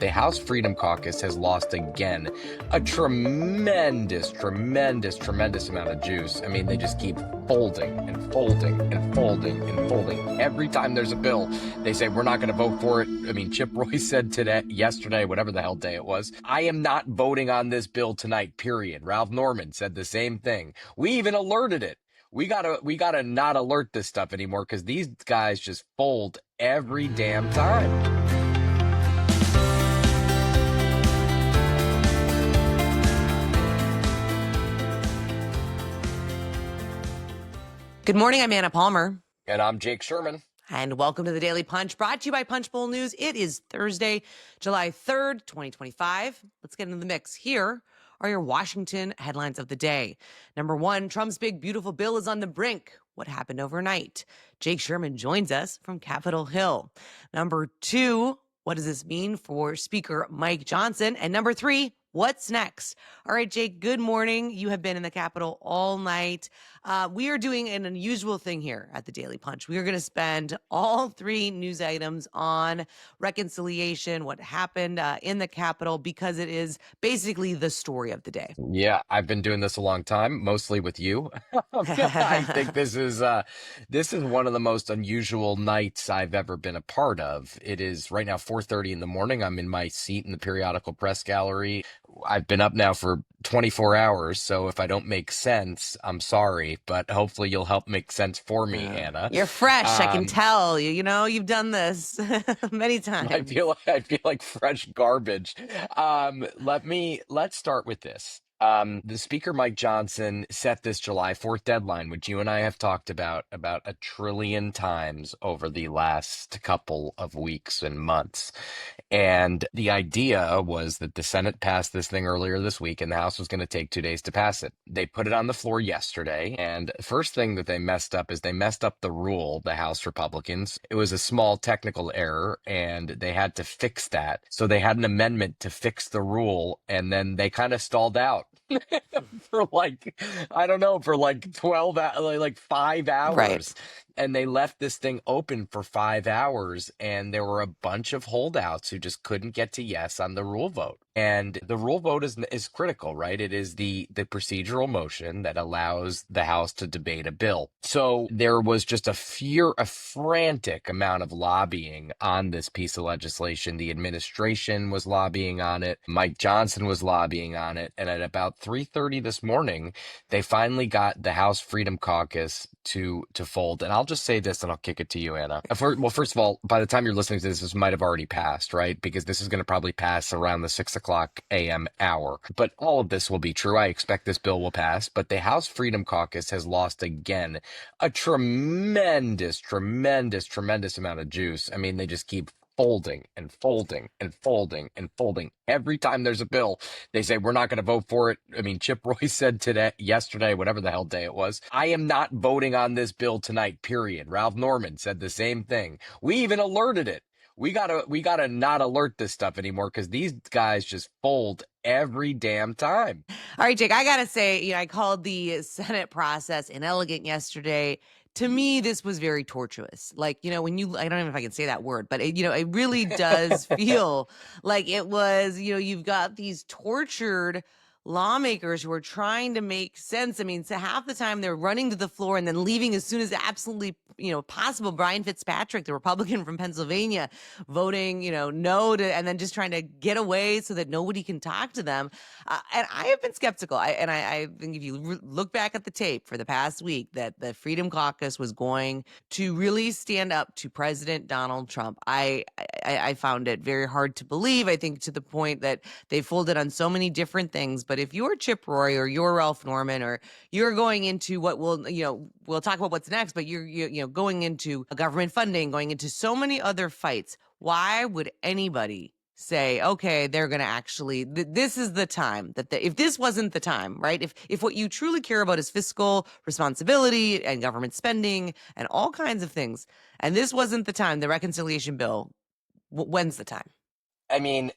The House Freedom Caucus has lost again a tremendous amount of juice. I mean, they just keep folding and folding and folding and folding. Every time there's a bill, they say, we're not going to vote for it. I mean, Chip Roy said yesterday, whatever the hell day it was, I am not voting on this bill tonight, period. Ralph Norman said the same thing. We even alerted it. We gotta not alert this stuff anymore because these guys just fold every damn time. Good morning, I'm Anna Palmer. And I'm Jake Sherman. And welcome to the Daily Punch, brought to you by Punchbowl News. It is Thursday, July 3rd, 2025. Let's get into the mix. Here are your Washington headlines of the day. Number one, Trump's big, beautiful bill is on the brink. What happened overnight? Jake Sherman joins us from Capitol Hill. Number two, what does this mean for Speaker Mike Johnson? And number three, what's next? All right, Jake, good morning. You have been in the Capitol all night. We are doing an unusual thing here at the Daily Punch. We are going to spend all three news items on reconciliation, what happened in the Capitol, because it is basically the story of the day. Yeah, I've been doing this a long time, mostly with you. I think this is one of the most unusual nights I've ever been a part of. It is right now 4:30 in the morning. I'm in my seat in the periodical press gallery. I've been up now for 24 hours, so if I don't make sense, I'm sorry, but hopefully you'll help make sense for me, Anna. You're fresh, I can tell. You know, you've done this many times. I feel like fresh garbage. Let's start with this. The Speaker, Mike Johnson, set this July 4th deadline, which you and I have talked about a trillion times over the last couple of weeks and months. And the idea was that the Senate passed this thing earlier this week and the House was going to take 2 days to pass it. They put it on the floor yesterday. And the first thing that they messed up is they messed up the rule, the House Republicans. It was a small technical error and they had to fix that. So they had an amendment to fix the rule and then they kind of stalled out. for like 12 like 5 hours. Right. And they left this thing open for 5 hours and there were a bunch of holdouts who just couldn't get to yes on the rule vote. And the rule vote is critical, right? It is the procedural motion that allows the House to debate a bill. So there was just a frantic amount of lobbying on this piece of legislation. The administration was lobbying on it. Mike Johnson was lobbying on it. And at about 3:30 this morning, they finally got the House Freedom Caucus to fold. And I'll just say this and I'll kick it to you, Anna. Well, first of all, by the time you're listening to this might have already passed, right? Because this is going to probably pass around the 6:00 a.m. hour. But all of this will be true. I expect this bill will pass. But the House Freedom Caucus has lost again a tremendous amount of juice. I mean, they just keep folding and folding and folding and folding. Every time there's a bill, they say, we're not going to vote for it. I mean, Chip Roy said yesterday, whatever the hell day it was, I am not voting on this bill tonight, period. Ralph Norman said the same thing. We even alerted it. We gotta not alert this stuff anymore because these guys just fold every damn time. All right, Jake, I gotta say, I called the Senate process inelegant yesterday. To me, this was very tortuous. Like, I don't even know if I can say that word, but it really does feel like it was, you've got these tortured lawmakers who are trying to make sense. I mean, so half the time they're running to the floor and then leaving as soon as absolutely, possible. Brian Fitzpatrick, the Republican from Pennsylvania, voting, no to, and then just trying to get away so that nobody can talk to them. And I have been skeptical. I think if you look back at the tape for the past week, that the Freedom Caucus was going to really stand up to President Donald Trump. I found it very hard to believe. I think to the point that they folded on so many different things. But if you're Chip Roy or you're Ralph Norman or you're going into what we'll talk about what's next, but you're going into government funding, going into so many other fights, why would anybody say, okay, they're going to actually, this is the time if this wasn't the time, right? If what you truly care about is fiscal responsibility and government spending and all kinds of things, and this wasn't the time, the reconciliation bill, when's the time? I mean,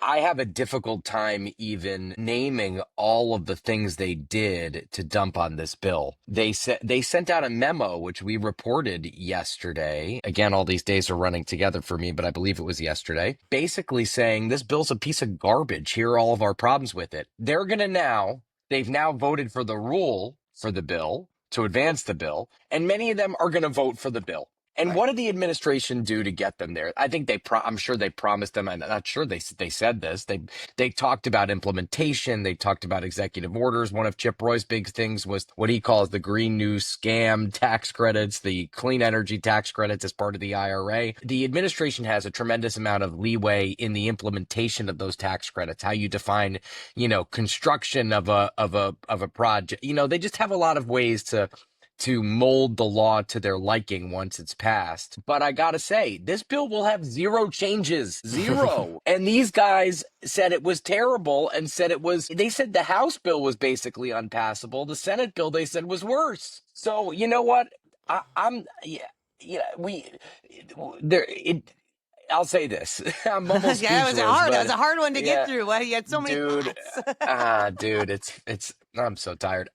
I have a difficult time even naming all of the things they did to dump on this bill. They sent out a memo, which we reported yesterday. Again, all these days are running together for me, but I believe it was yesterday. Basically saying this bill's a piece of garbage. Here are all of our problems with it. They've now voted for the rule for the bill to advance the bill, and many of them are going to vote for the bill. And Right. what did the administration do to get them there? I think I'm sure they promised them. I'm not sure they said this. They talked about implementation. They talked about executive orders. One of Chip Roy's big things was what he calls the Green New Scam tax credits, the clean energy tax credits as part of the IRA. The administration has a tremendous amount of leeway in the implementation of those tax credits, how you define, construction of a project. They just have a lot of ways to mold the law to their liking once it's passed. But I gotta say, this bill will have zero changes, zero. And these guys said it was terrible and they said the House bill was basically unpassable. The Senate bill, they said, was worse. So you know what? I'll say this. I'm almost Yeah, it was speechless, that was but a hard one to get yeah, through. Well, you had so many dude, thoughts. dude, I'm so tired.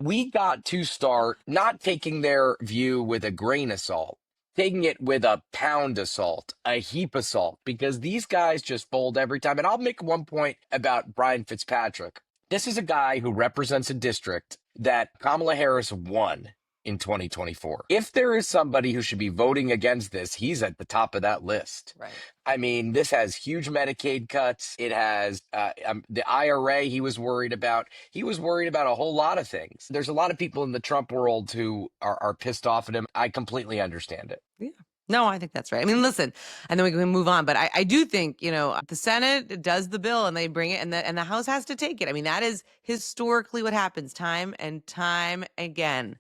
We got to start not taking their view with a grain of salt, taking it with a pound of salt, a heap of salt, because these guys just fold every time. And I'll make one point about Brian Fitzpatrick. This is a guy who represents a district that Kamala Harris won in 2024. If there is somebody who should be voting against this, he's at the top of that list. Right. I mean, this has huge Medicaid cuts. It has the IRA he was worried about. He was worried about a whole lot of things. There's a lot of people in the Trump world who are pissed off at him. I completely understand it. Yeah. No, I think that's right. I mean, listen, and then we can move on. But I do think, the Senate does the bill and they bring it, and the House has to take it. I mean, that is historically what happens time and time again.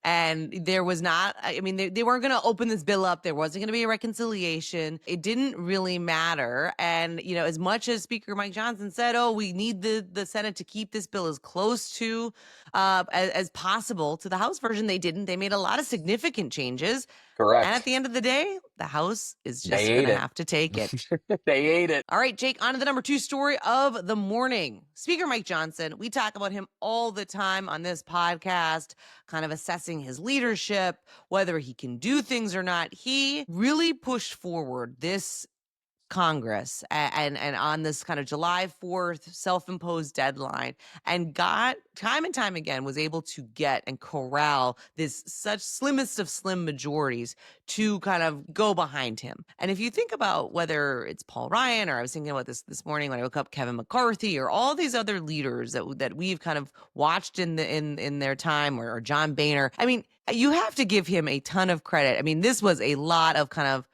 And there was not, I mean, they weren't going to open this bill up. There wasn't going to be a reconciliation. It didn't really matter. And, as much as Speaker Mike Johnson said, oh, we need the Senate to keep this bill as close to as possible to the House version, they didn't. They made a lot of significant changes. And at Correct. the end of the day, the House is just They going ate to it. have to take it. They ate it. All right, Jake, on to the number 2 story of the morning. Speaker Mike Johnson, we talk about him all the time on this podcast, kind of assessing his leadership, whether he can do things or not. He really pushed forward this Congress and on this kind of July 4th self-imposed deadline, and got time and time again was able to get and corral this such slimmest of slim majorities to kind of go behind him. And if you think about whether it's Paul Ryan, or I was thinking about this morning when I woke up, Kevin McCarthy, or all these other leaders that we've kind of watched in their time, or John Boehner, I mean, you have to give him a ton of credit. I mean, this was a lot of kind of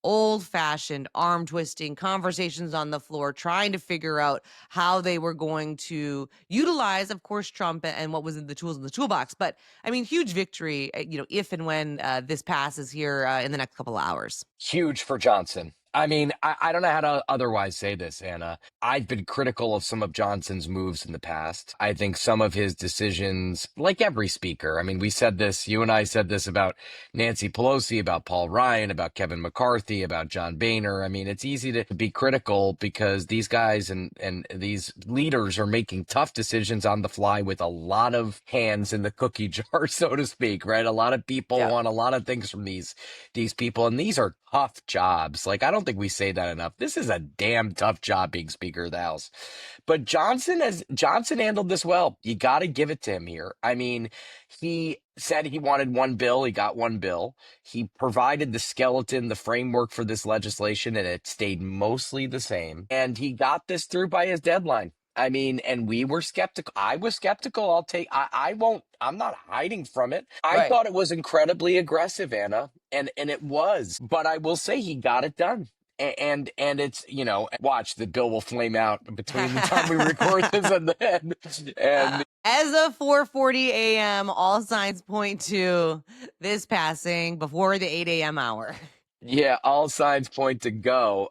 old-fashioned arm twisting conversations on the floor, trying to figure out how they were going to utilize, of course, Trump and what was in the tools in the toolbox. But I mean, huge victory, if and when this passes here in the next couple of hours. Huge for Johnson. I mean, I don't know how to otherwise say this, Anna. I've been critical of some of Johnson's moves in the past. I think some of his decisions, like every speaker, I mean, we said this, you and I said this about Nancy Pelosi, about Paul Ryan, about Kevin McCarthy, about John Boehner. I mean, it's easy to be critical because these guys and these leaders are making tough decisions on the fly with a lot of hands in the cookie jar, so to speak, right? A lot of people want a lot of things from these people, and these are tough jobs. Like, I don't think we say that enough. This is a damn tough job being Speaker of the House. But Johnson handled this well. You got to give it to him here. I mean, he said he wanted one bill. He got one bill. He provided the skeleton, the framework for this legislation, and it stayed mostly the same. And he got this through by his deadline. I mean, and we were skeptical. I was skeptical. I'm not hiding from it. I thought it was incredibly aggressive, Anna, and it was. But I will say he got it done. And it's, watch, the bill will flame out between the time we record this and as of 4:40 a.m., all signs point to this passing before the 8 a.m. hour. Yeah, all signs point to go.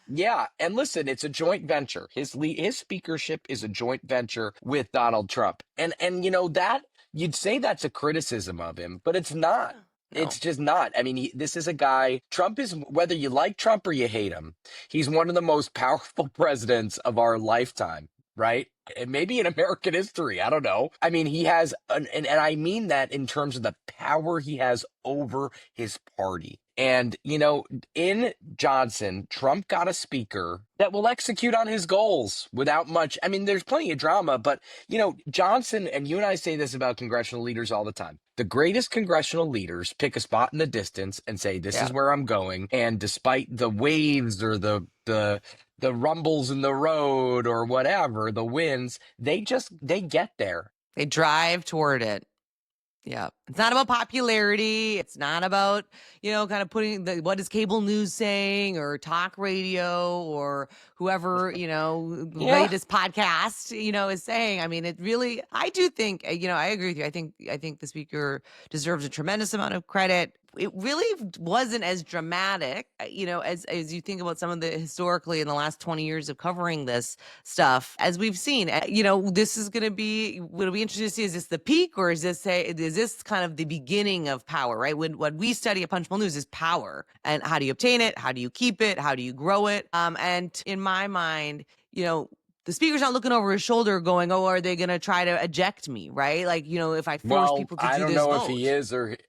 Yeah, and listen, it's a joint venture. His speakership is a joint venture with Donald Trump, and that you'd say that's a criticism of him, but it's not. No. It's just not. I mean, this is a guy. Trump is, whether you like Trump or you hate him, he's one of the most powerful presidents of our lifetime, right? And maybe in American history. I don't know. I mean, he has, and I mean that in terms of the power he has over his party. And, in Johnson, Trump got a speaker that will execute on his goals without much. I mean, there's plenty of drama, but, Johnson, and you and I say this about congressional leaders all the time. The greatest congressional leaders pick a spot in the distance and say, this Yeah. is where I'm going. And despite the waves or the rumbles in the road or whatever, the winds, they get there. They drive toward it. Yeah. It's not about popularity. It's not about, kind of putting what is cable news saying or talk radio or whoever, Yeah. latest podcast, is saying. I mean, it really, I do think, I agree with you. I think the speaker deserves a tremendous amount of credit. It really wasn't as dramatic, as you think about some of the historically in the last 20 years of covering this stuff as we've seen. This is going to be, what'll be interesting to see, is this the peak or is this kind of the beginning of power, right? What we study at Punchbowl News is power and how do you obtain it? How do you keep it? How do you grow it? And in my mind, the speaker's not looking over his shoulder going, oh, are they going to try to eject me, right? Like, if I force Well, people to do this vote.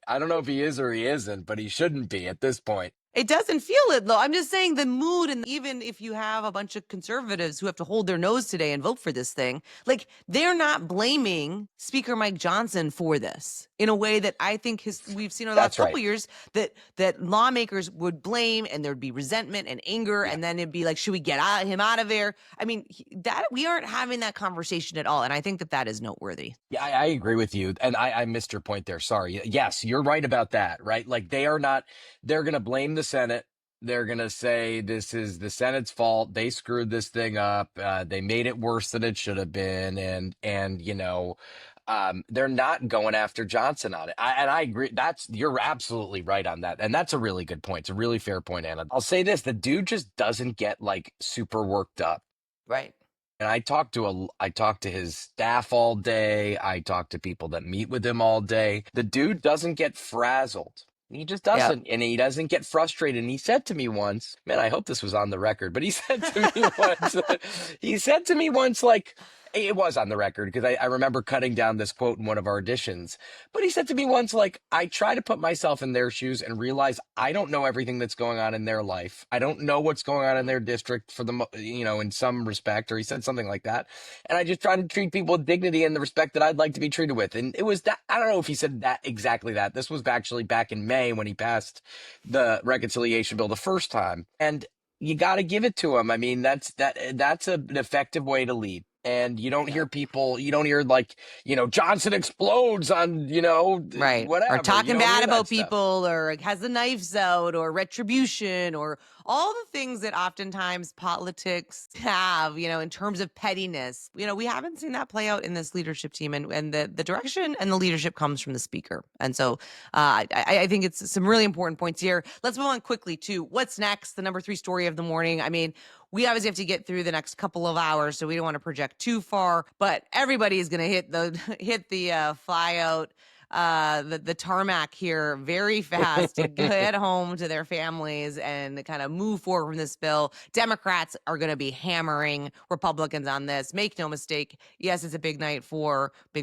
I don't know if he is or he isn't, but he shouldn't be at this point. It doesn't feel it, though. I'm just saying the mood, and even if you have a bunch of conservatives who have to hold their nose today and vote for this thing, like they're not blaming Speaker Mike Johnson for this in a way that I think we've seen over the last couple years that lawmakers would blame, and there'd be resentment and anger, and then it'd be like, should we get him out of there? I mean, that we aren't having that conversation at all, and I think that is noteworthy. Yeah, I agree with you, and I missed your point there. Sorry. Yes, you're right about that, right? Like they're going to blame the Senate. They're going to say this is the Senate's fault. They screwed this thing up. They made it worse than it should have been. And they're not going after Johnson on it. And I agree. You're absolutely right on that. And that's a really good point. It's a really fair point, Anna. I'll say this, the dude just doesn't get like super worked up. Right. And I talked to his staff all day. I talked to people that meet with him all day. The dude doesn't get frazzled. He just doesn't. Yep. And he doesn't get frustrated. And he said to me once, man, I hope this was on the record, but he said to me once, like, it was on the record because I remember cutting down this quote in one of our editions, but he said to me once, like, I try to put myself in their shoes and realize I don't know everything that's going on in their life. I don't know what's going on in their district in some respect, or he said something like that. And I just try to treat people with dignity and the respect that I'd like to be treated with. And it was that, I don't know if he said that exactly that. This was actually back in May when he passed the reconciliation bill the first time. And you got to give it to him. I mean, that's an effective way to lead. And you don't hear people, you don't hear like, Johnson explodes on, right. whatever. Or talking bad about people, or has the knives out, or retribution, or all the things that oftentimes politics have, in terms of pettiness. We haven't seen that play out in this leadership team, and the direction and the leadership comes from the speaker. And so I think it's some really important points here. Let's move on quickly to what's next, the number 3 story of the morning. I mean, we obviously have to get through the next couple of hours, so we don't want to project too far, but everybody is going to hit the fly out, the tarmac here very fast to get home to their families and kind of move forward from this bill. Democrats are going to be hammering Republicans on this. Make no mistake. Yes, it's a big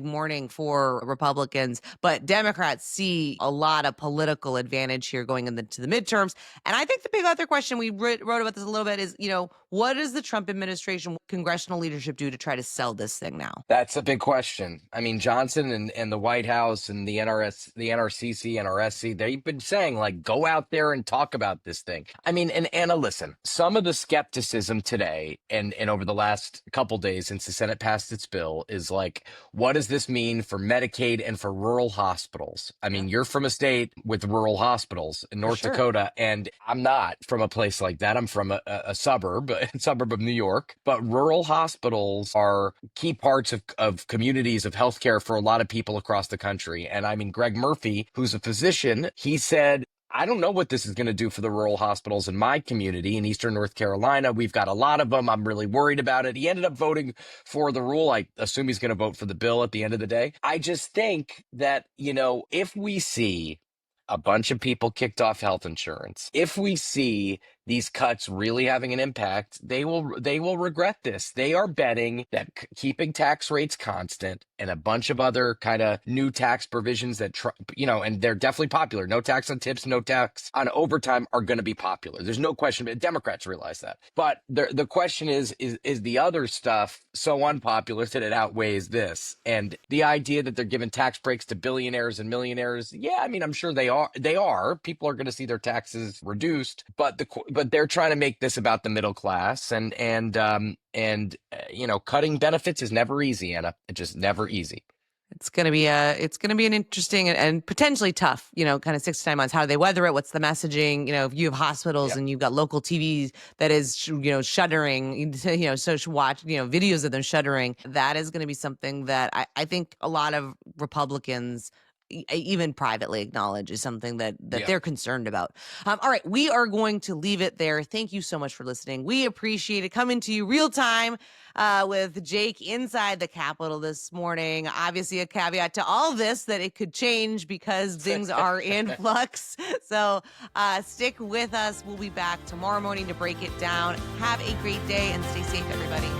morning for Republicans, but Democrats see a lot of political advantage here going into the midterms. And I think the big other question, we wrote about this a little bit, is, what does the Trump administration, congressional leadership do to try to sell this thing now? That's a big question. I mean, Johnson and the White House and the NRCC, NRSC, they've been saying, like, go out there and talk about this thing. I mean, and Anna, listen, some of the skepticism today and over the last couple days since the Senate passed its bill is like, what does this mean for Medicaid and for rural hospitals? I mean, you're from a state with rural hospitals in North Dakota, and I'm not from a place like that. I'm from a suburb of New York, but rural hospitals are key parts of communities of healthcare for a lot of people across the country. And I mean, Greg Murphy, who's a physician, he said, I don't know what this is going to do for the rural hospitals in my community in Eastern North Carolina. We've got a lot of them. I'm really worried about it. He ended up voting for the rule. I assume he's going to vote for the bill at the end of the day. I just think that, if we see A bunch of people kicked off health insurance. If we see these cuts really having an impact, they will regret this. They are betting that keeping tax rates constant and a bunch of other kind of new tax provisions that and they're definitely popular. No tax on tips, no tax on overtime are going to be popular. There's no question. Democrats realize that. But the question is the other stuff so unpopular that it outweighs this? And the idea that they're giving tax breaks to billionaires and millionaires, yeah, I mean, I'm sure they are. People are going to see their taxes reduced, but they're trying to make this about the middle class, and cutting benefits is never easy, Anna. It's just never easy. It's going to be an interesting and potentially tough, kind of 6 to 9 months. How do they weather it? What's the messaging? If you have hospitals Yep. and you've got local TV that is, shuttering, so watch, videos of them shuttering. That is going to be something that I think a lot of Republicans even privately acknowledge is something that they're concerned about. All right, we are going to leave it there. Thank you so much for listening. We appreciate it. Coming to you real time with Jake inside the Capitol this morning. Obviously, a caveat to all this that it could change because things are in flux. So stick with us. We'll be back tomorrow morning to break it down. Have a great day and stay safe, everybody.